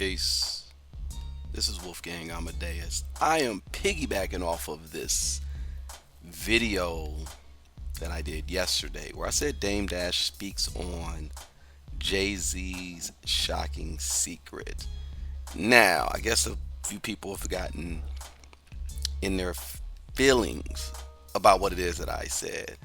Peace. This is Wolfgang Amadeus. I am piggybacking off of this video that I did yesterday where I said Dame Dash speaks on Jay Z's shocking secret. Now, I guess a few people have gotten in their feelings about what it is that I said.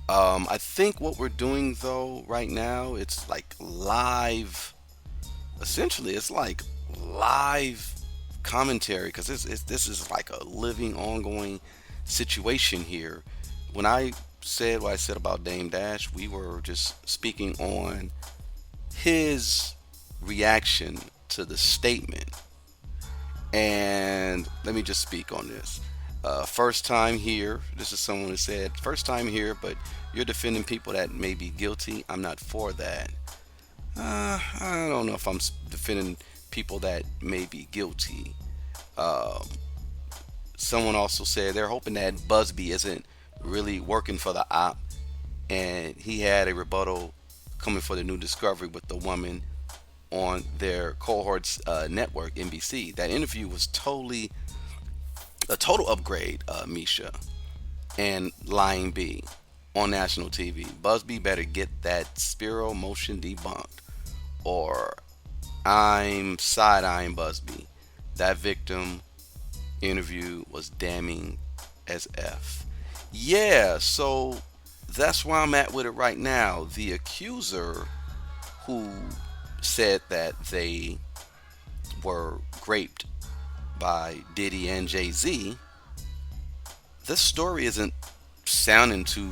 I think what we're doing though right now, it's like live. Essentially, it's like live commentary because this is like a living, ongoing situation here. When I said what I said about Dame Dash, we were just speaking on his reaction to the statement. And let me just speak on this. First time here, this is someone who said, first time here, but you're defending people that may be guilty. I'm not for that. I don't know if I'm defending people that may be guilty. Um, Someone also said they're hoping that Busby isn't really working for the op, and he had a rebuttal coming for the new discovery with the woman on their cohorts network, NBC. That interview was totally a total upgrade, Misha and Lying B on national TV. Busby better get that Spiro motion debunked, or I'm side eyeing Busby. That victim interview was damning as F. Yeah, so that's where I'm at with it right now. The accuser who said that they were raped by Diddy and Jay Z, this story isn't sounding too,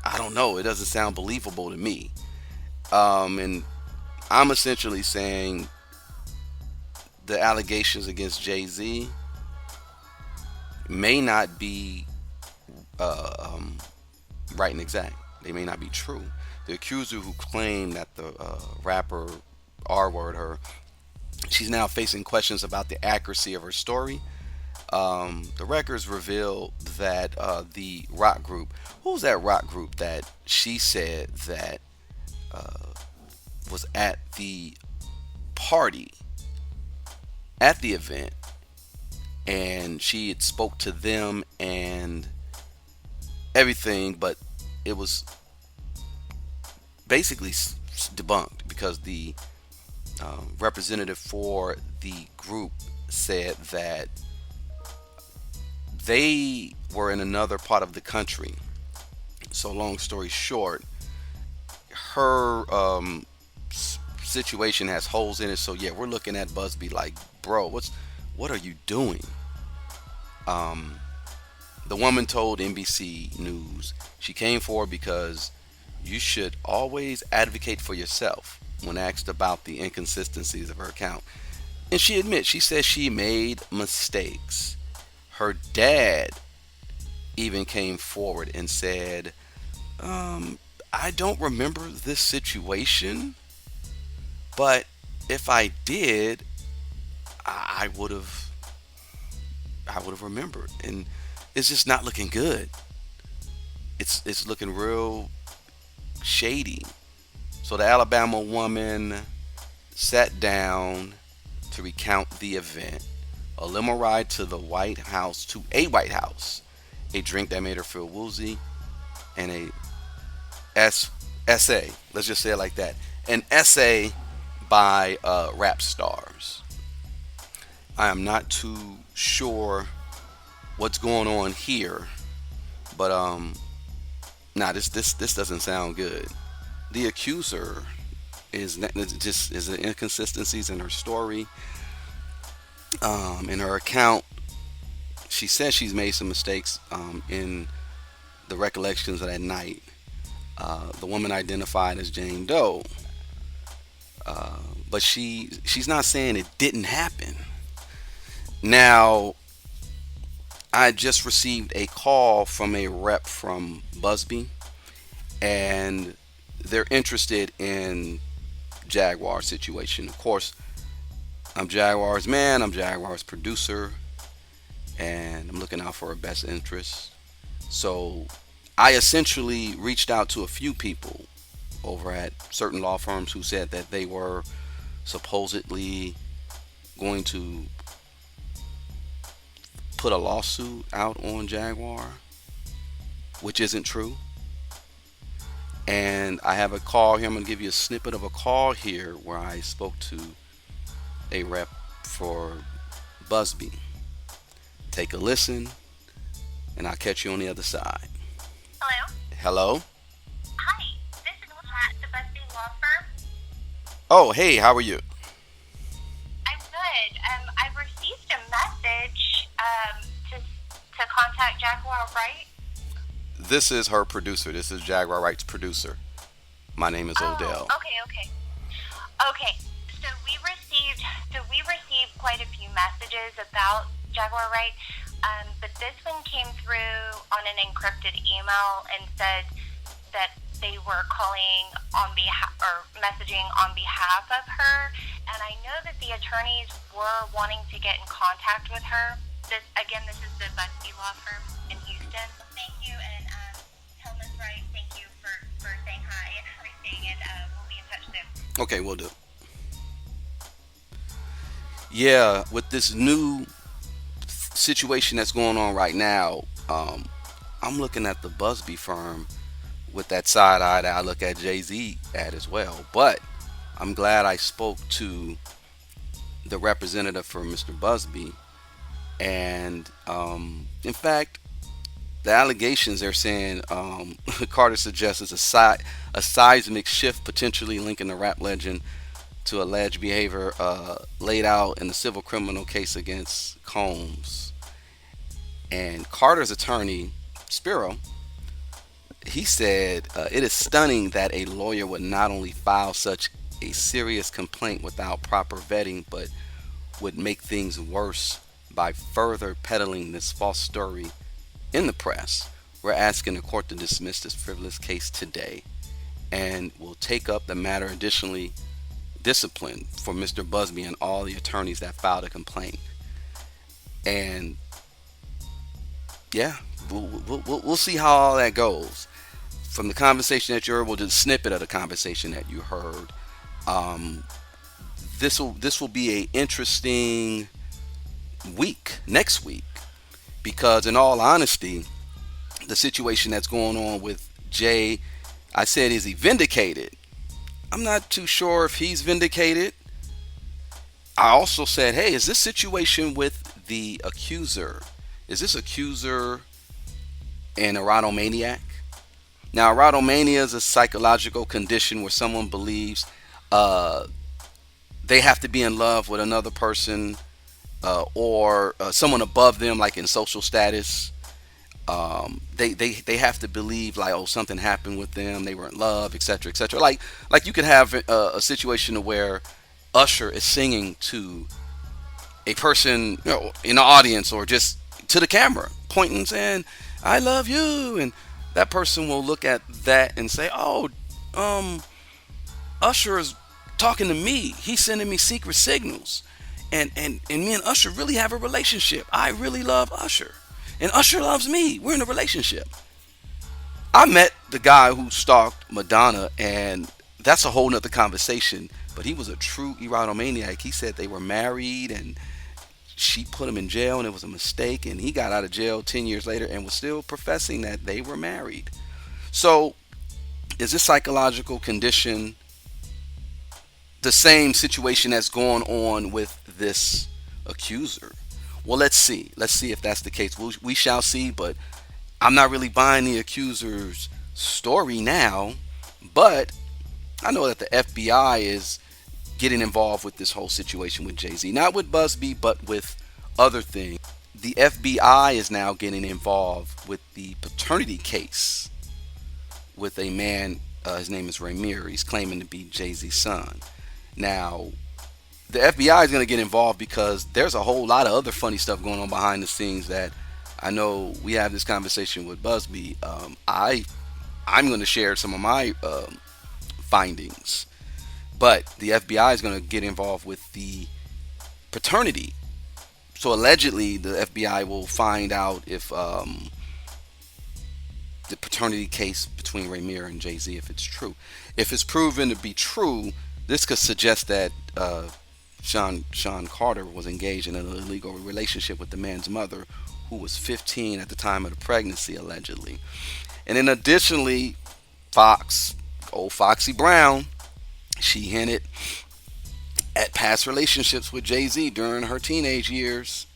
I don't know, it doesn't sound believable to me. And I'm essentially saying the allegations against Jay Z may not be uh, um, right and exact. They may not be true. The accuser who claimed that the rapper R word her, she's now facing questions about the accuracy of her story. The records revealed that the rock group, who was that rock group that she said that was at the party, at the event, and she had spoke to them and everything, but it was basically debunked because the representative for the group said that they were in another part of the country. So, long story short, her situation has holes in it. So, yeah, we're looking at Busby like, bro, what are you doing? Um, the woman told NBC News she came forward because you should always advocate for yourself when asked about the inconsistencies of her account. And she admits, she says she made mistakes. Her dad even came forward and said, I don't remember this situation, but if I did, I would have remembered. And it's just not looking good. It's looking real shady. So the Alabama woman sat down to recount the event. A limo ride to the White House, to a White House, a drink that made her feel woozy, and a essay. Let's just say it like that. An essay by rap stars. I am not too sure what's going on here, but nah, this doesn't sound good. The accuser is the inconsistencies in her story, in her account. She says she's made some mistakes in the recollections of that night. The woman identified as Jane Doe, uh, but she's not saying it didn't happen. Now, I just received a call from a rep from Buzbee, and they're interested in Jaguar situation. Of course, I'm Jaguar's man, I'm Jaguar's producer, and I'm looking out for her best interests. So I essentially reached out to a few people over at certain law firms who said that they were supposedly going to put a lawsuit out on Jaguar, which isn't true. And I have a call here. I'm going to give you a snippet of a call here where I spoke to a rep for Busby. Take a listen, and I'll catch you on the other side. Hello? Hello? Hi, this is at the Busby Law Firm. Oh, hey, how are you? I'm good. I've received a message to contact Jaguar Wright. This is her producer. This is Jaguar Wright's producer. My name is Oh, Odell. okay. Okay, so we received quite a few messages about Jaguar Wright, but this one came through on an encrypted email and said that they were calling on behalf or messaging on behalf of her, and I know that the attorneys were wanting to get in contact with her. This is the Busby Law Firm in Houston. Thank you, and tell Ms. Wright thank you for saying hi and everything, and we'll be in touch soon. Okay, we'll do. Yeah, with this new situation that's going on right now, I'm looking at the Busby firm with that side eye that I look at Jay Z at as well. But I'm glad I spoke to the representative for Mr. Busby, and in fact, the allegations they're saying Carter suggests is a seismic shift potentially linking the rap legend to alleged behavior laid out in the civil criminal case against Combs. And Carter's attorney, Spiro, he said it is stunning that a lawyer would not only file such a serious complaint without proper vetting, but would make things worse by further peddling this false story in the press. We're asking the court to dismiss this frivolous case today and will take up the matter additionally discipline for Mr. Busby and all the attorneys that filed a complaint. And yeah, we'll see how all that goes. From the conversation that you heard, well, just a snippet of the conversation that you heard, this will be a interesting week next week, because in all honesty, the situation that's going on with Jay, I said, is he vindicated? I'm not too sure if he's vindicated. I also said, hey, is this situation with the accuser, is this accuser an erotomaniac? Now, erotomania is a psychological condition where someone believes they have to be in love with another person, or someone above them, like in social status. They have to believe like, oh, something happened with them, they were in love, etc., etc. Like you could have a situation where Usher is singing to a person, in the audience, or just to the camera, pointing, saying, "I love you," and that person will look at that and say, "Oh, Usher is talking to me. He's sending me secret signals, and me and Usher really have a relationship. I really love Usher, and Usher loves me. We're in a relationship." I met the guy who stalked Madonna, and that's a whole nother conversation. But he was a true erotomaniac. He said they were married, and she put him in jail, and it was a mistake. And he got out of jail 10 years later and was still professing that they were married. So, is this psychological condition the same situation that's going on with this accuser? Well, let's see. Let's see if that's the case. We shall see, but I'm not really buying the accuser's story now. But I know that the FBI is getting involved with this whole situation with Jay-Z. Not with Busby, but with other things. The FBI is now getting involved with the paternity case with a man, his name is Ramirez. He's claiming to be Jay-Z's son. Now, the FBI is going to get involved because there's a whole lot of other funny stuff going on behind the scenes that I know we have this conversation with Busby. I'm going to share some of my findings, but the FBI is going to get involved with the paternity. So allegedly, the FBI will find out if the paternity case between Ramirez and Jay-Z, if it's true. If it's proven to be true, This could suggest that Sean Carter was engaged in an illegal relationship with the man's mother, who was 15 at the time of the pregnancy, allegedly. And then additionally, Fox, old Foxy Brown, she hinted at past relationships with Jay Z during her teenage years.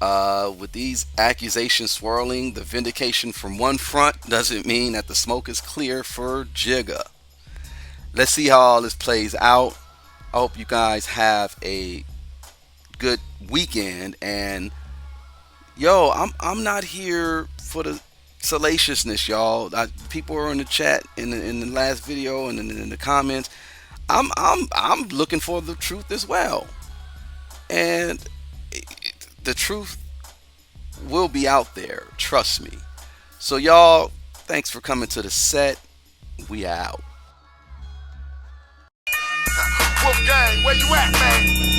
With these accusations swirling, the vindication from one front doesn't mean that the smoke is clear for Jigga. Let's see how all this plays out. I hope you guys have a good weekend. And yo, I'm not here for the salaciousness, y'all. People are in the chat in the last video and in the comments. I'm looking for the truth as well, and the truth will be out there. Trust me. So y'all, thanks for coming to the set. We out. Wolfgang, where you at, man?